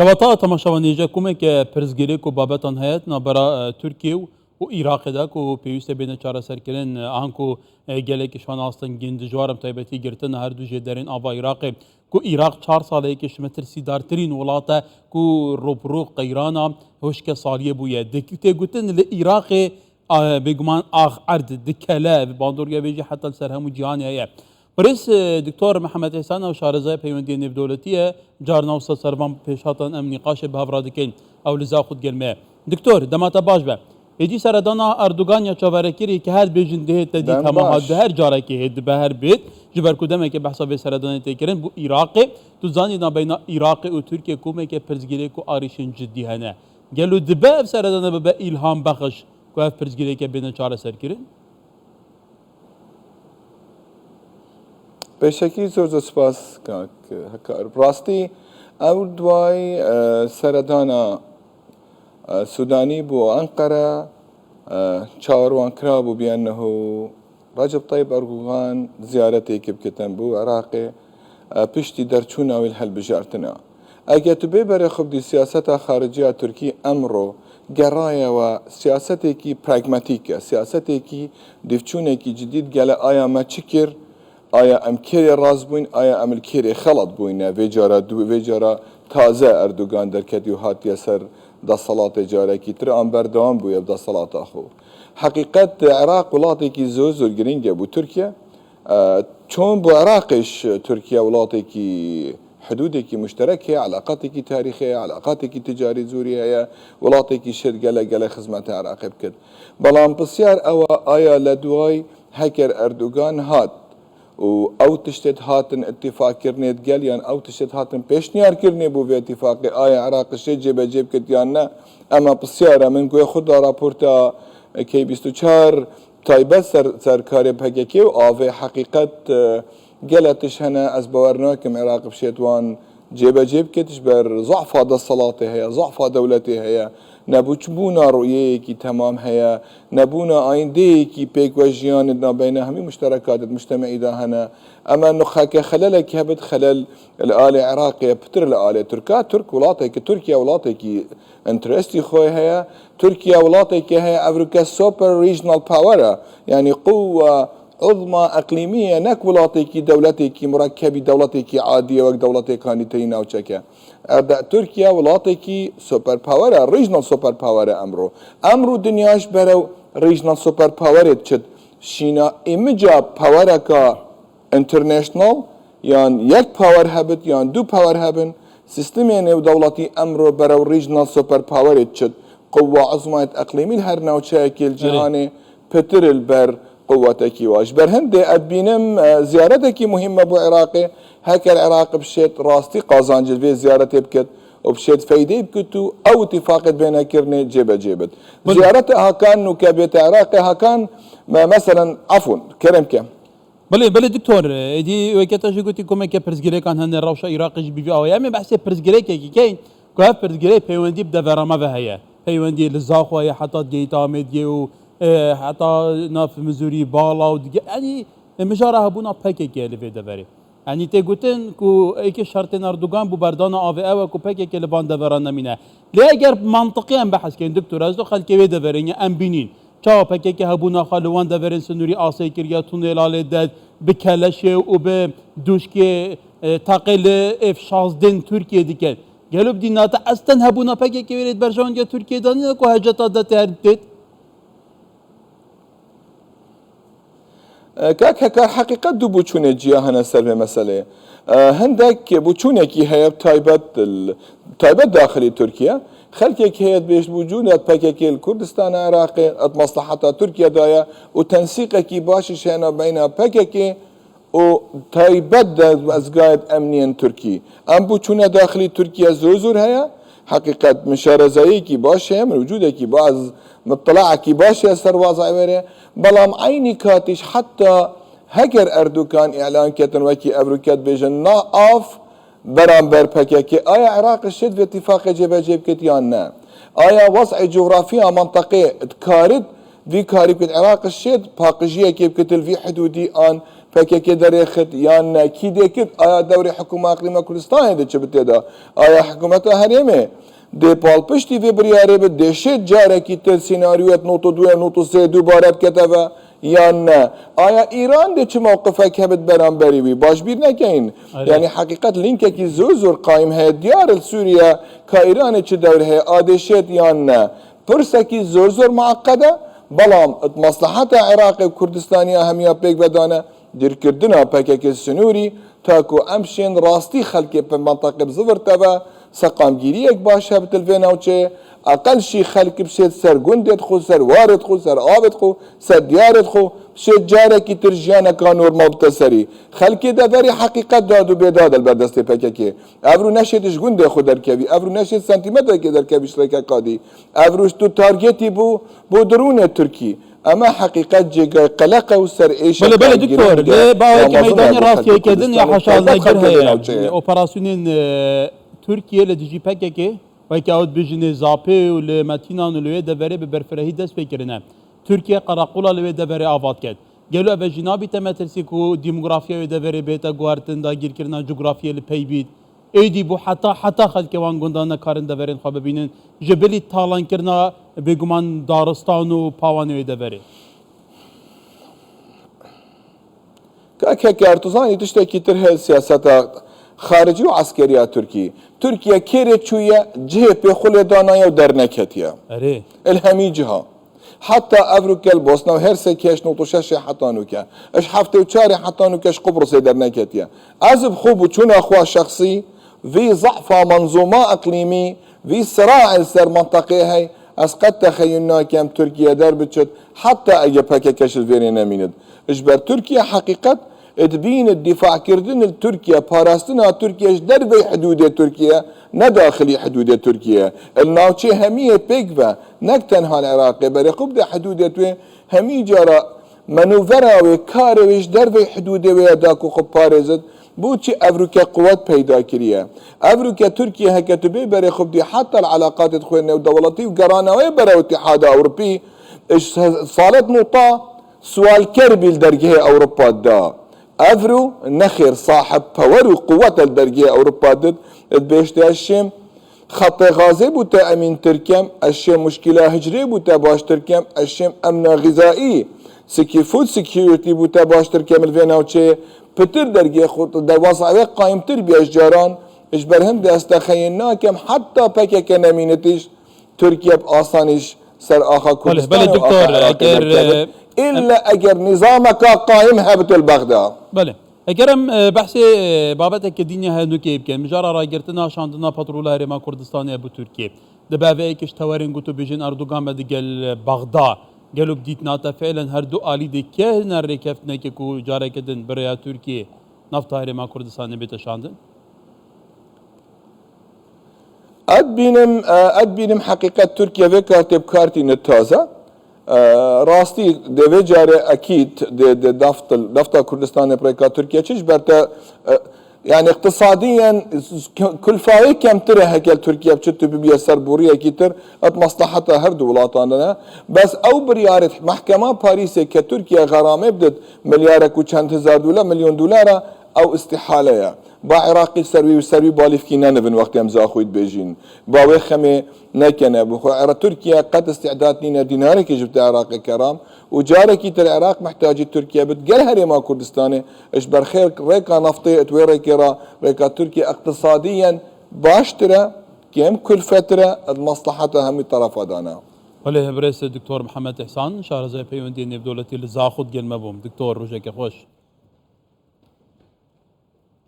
كواتا تماشاوانيجا كوميك برزگيري كو بابتان هيت نبرا تركيا و عراق دا كو بيوست بين چارا سركلن آنكو گلك شان آستن گند جوارم تايبتي گرتن هر دو جدرين آبا عراق كو عراق 4 ساله كش مترسي دارترين ولاتا كو روبرو قيرانا هوشك صاليه بويا دكتي گوتن العراق بگمان آخ عرض دكلا باندوريا بيجي حتى السرهم جهان هي برئيس دكتور محمد حسان او شارزای پیوندی نف دولتیه جارنا و سربان پیشاتان ام نقاش به هفرادکین او لزا خود گلمه دكتور دماتا باش به ایدی سردانا اردوغان یا چاورکری که هر بیجن ده تدی تماهات ده هر جاره که هد به هر بیت جبر کدامه که بحثا به سردان تکرن بو عراق تو زانی نا بین عراق و ترکیه کومه که پرزگیری کو آریشن جدی هنه گلو دبه سردانا به الهام بخش کو اف پرزگیری که بین چاره سرکرن بشكل زور سپاس هكار براستي او دواي سردانا سوداني بو انقرة شاوروان كرابو بأنه رجب طيب أردوغان زيارتي كبكتن بو عراقي بشتي درچونا والهل بجارتنا اگه تو ببره خب دي سياسة خارجية تركي امرو گرايا و سياستي كي براغماتيك سياستي كي دفچونه كي جديد گله آيا ما چكر آیا ام کری راز بوین آیا ام کری خلط بوینه ویجارا تازه اردوغان در کدیو هاتی سر دا صلاة جاره کی تر ام بردوام بویه دا صلاة آخو حقیقت عراق ولاتی کی زور گرینگه بو ترکیه چون بو عراقش ترکیه ولاتی کی حدودی کی مشترکه علاقاتی کی تاریخی علاقاتی کی تجاری زوریه ولاتی کی شد گله خدمت عراق بکد بلان بسیار آیا لدوای هکر اردوغان هات و او تشتت هاتن اتفاق کرنیت گل یان او تشتت هاتن پیشنیار کرنی بو به اتفاق آیا عراق شی جب کت یا نه اما بسیاره من گوی خود راپورتا کی 24 تایبت سرکار پگکی و آوه حقیقت گلتش هنه از باورناکم عراق بشیتوان جب کتش بر ضعف هذا الصلاة هي ضعف دولته هي نبونا رؤية کی تمام هي نبونا آینده کی پیک و جیان بین همین مشترکات مجتمعی ده هنا اما نخاك خلل کی هبت خلل الآل عراقية بتر الآل ترك ولاته کی ترکیه ولاته کی انترستي خوي هي تركيا ولاته کی هي افريكا سوبر ريجنال باور يعني قوة عظمى اقليميه نك ولاتك دولتك مركب دولتك عاديه وك دولتك كانت ترين وشكا تركيا ولاتك سوبر باور ريجنال سوبر باور امرو دنياش برو ريجنال سوبر باور تشد شينا ايمجا باوركا انترناشنال يعني يك باور هابت يعني دو باور هابن سيستم يعني دولتي امرو برو ريجنال سوبر باور تشد قوه عظمى اقليمي الهرنا وشكل جهاني بتر البر قوتك واش برهند ابينم زيارتك مهمه بو عراقي هكا العراق بشيت راستي قازانجل في زيارتي بكت وبشيت فايده بكتو او اتفاق بين كرني جبت زيارتها كان نكبت عراقي كان مثلا عفوا كرم كم بله دكتور دي وقتها جو قلت لكم كي برزغري كان هن روشه عراقي بي او يامي بحسي برزغري كي كاين كو برزغري بيوندي بدا فرما بهيا بيوندي لزاخو يا حتى جيتا ميديو حتى ناف مزوري بالا يعني مجارها بونا بكيكي اللي في دفري يعني تيغوتن كو ايكي شرطين اردوغان بو بردانا اوي او كو بكيكي اللي بان دفرانا منها ليه اگر منطقيا بحث كاين دكتور ازدو خلكي في دفرين ام بينين چاو بكيكي هبونا خالوان دفرين سنوري اسي كريا تونيلال داد بكلشه و بدوشكي تاقل اف 16 تركيا ديكن قالوا بدينا اصلا هبونا بكيكي وريد برجون يا تركيا داني كو هجتا دات كاك هكا حقيقة دو بوچونه جيا هنا سر مسألة هندك بوچونه كي هي تايبت داخل تركيا خلك هي بيش بوجود باكيك الكردستان العراقي مصلحة تركيا دايا وتنسيق كي باشش هنا بين باكيك و تايبت از قايد امنيا تركي ام بوچونه داخل تركيا زور هي حقيقة مشارزاي كي باش هم وجوده كي بعض مطلع كي باش يسر واضع وره بلام عيني كاتش حتى هكر اردوغان اعلان كتن وكي ابروكات بيجن نا اف برامبر بكيكي آيا عراق الشد في اتفاق جيب كتيان آيا وضع جغرافيا منطقة تكارد في كاريب العراق الشد باقجية كيف كتل في حدودي آن پکێکی دەرێخت یان نەکی دێکرد ئایا دەوری حکومە ئەقلیمە کوردستانی دەچ بتێدا ئایا حکوومەتە هەرێمێ دێ پاڵپشتی vê biryarê bi dêşet carekî tir sînaryowet not û duê not û sê dubare biketeve yan ne aya îran dê çi mewqifek hebit beramberî wî baş bîr nekeyin yanî heqîqet linkekî zor zor qayîm heye diyar li Sûriye ka Îranê çi dewr heye adêşet yan ne pirsekî zor zor mueqqed e بەڵام مەسلحەتە عێراقی و کوردستانیا هەمیە پێک بەدانە دیرکردنا پەکێکی سنووری تاکو ئەم شێن ڕاستی خەلکێ منتەقێ بزڤرتەوە سەقامگیریەک باش هەبتل vê navçeyê eqelşî xelkî bişêt ser gundêt xwe ser warêt xwe ser avêt xwe ser diyarêt xwe bişêt carekî tir jiyaneka normal bite serî xelkê de verî heqîqet dad û bêdad el berdestê pekekê ev rû neşêt ji gundê xwe derkevî ev rû neşêt sentîmetrekê derkevî ji rêkekadî ev rû tu targetî bû dirûnê Tirkî ئەمە حقیقت جێگای قەلەقە و سەر ئێش بەڵێ دکتۆر لێ باوەیەکی مەیدانی ڕاستیەکردن یا حەشازنەگر هەیە ئۆپەراسیونên Tirkiye li dijî pekekê wekî ew bijînê zapê û li metînan û li wê deverê bi berfirehî dest pê kirine Tirkiye qerequla li wê deverê avad ket gelo ev jî nabîte me tirsî ku dîmografiya wê deverê bête guhertin dagîrkirina cografiyê li pey bît êdî bû heta xelkê wan gundan nekarin deverên xwe bibînin ji bilî talankirina bêguman daristan û pawanê wê deverê Kakek ertuzanî tiştekî tir heye siyaseta خارجî û askeriya Tirkî Tirkiye kêrê çûye cihê pêxulê danaya û derneketiye li hemî ciha heta ev rûkel Bosna û Hersekê ji not û şeşê heta nûke ji heftê û çarê heta nûke ji Qibrosê derneketiye ez bi xwe bû çûna xwe şexsî vî zehfa manzûma eqlîmî vî sirayê ser menteqê hey ez qet texeyyûl nakim Tirkiye derbiçit heta ege pekeke ji vêrê nemînit ji ber Tirkiye heqîqet تبين الدفاع كردن تركيا باراستنا تركيا درب حدود تركيا نداخلي حدود تركيا الناوتشي همية بيكفا نكتنها العراق بريقب ده حدود همي جرى منوفرا وكاري ويش درب حدود ويداكو خب بارزد بوشي افريكا قوات بيدا كريا افريكا تركيا هكتبي بريقب دي حتى العلاقات تخوينا ودولتي وقرانا ويبرا اتحاد اوروبي صارت نقطة سؤال كربي لدرجة اوروبا دا افرو نخير صاحب باور وقوة الدرجية اوروبا دد بيشتي الشيم خط غازي بوتا امين تركيم الشيم مشكلة هجري بوتا باش تركيم الشيم امن غذائي سكي فود سكيورتي بوتا باش تركيم الفينا وشي بتر درجية خط دواصع قائم تربية اشجاران اجبرهم دستخينا كم حتى باكا كان امينتيش تركيا بآسانيش سر اخا كردستان دكتور إلا أجر نظامك قائم هبت البغداد بله اگرم بحث بابتك الدنيا هنو كيب كان مجرى راجرتنا شاندنا باترولا هرما كردستان ابو تركيا دبابه ايكش توارين قوتو بيجن اردوغان بدقل بغداد قالوا بديت ناتا فعلا هردو آلي دي كهنا ريكفتنا كيكو جاركدن بريا تركيا نفط هرما كردستان بيتا شاندن أدبينم حقيقة تركيا في كاتب كارتي نتازا راستي دوی جاره اكيد دفت كردستان بريكا تركيا چش برتا يعني اقتصاديا كلفاي كم تره هكل تركيا بچت ببيا سربوريا كيتر ات مصلحتها هر دولاتنا بس او بريارة محكمة باريس كتركيا غرامه بدت مليارك و چند هزار دولار مليون دولار او استحالة با عراقي سروي وسروي باليف كينا نبن وقت يمزا خويت بيجين با وخمي نكنا بخو تركيا قد استعداد لنا دينارك جبت عراقي كرام وجارك العراق محتاج تركيا بتقل هرما كردستاني ايش برخير ريكا نفطي اتويريكرا ريكا تركيا اقتصاديا باشترا كم كل فتره المصلحه هم طرف دانا ولی برس دکتور محمد احسان شارزای پیوندی نبدولتی لزاخود گل مبوم دکتور روزك خوش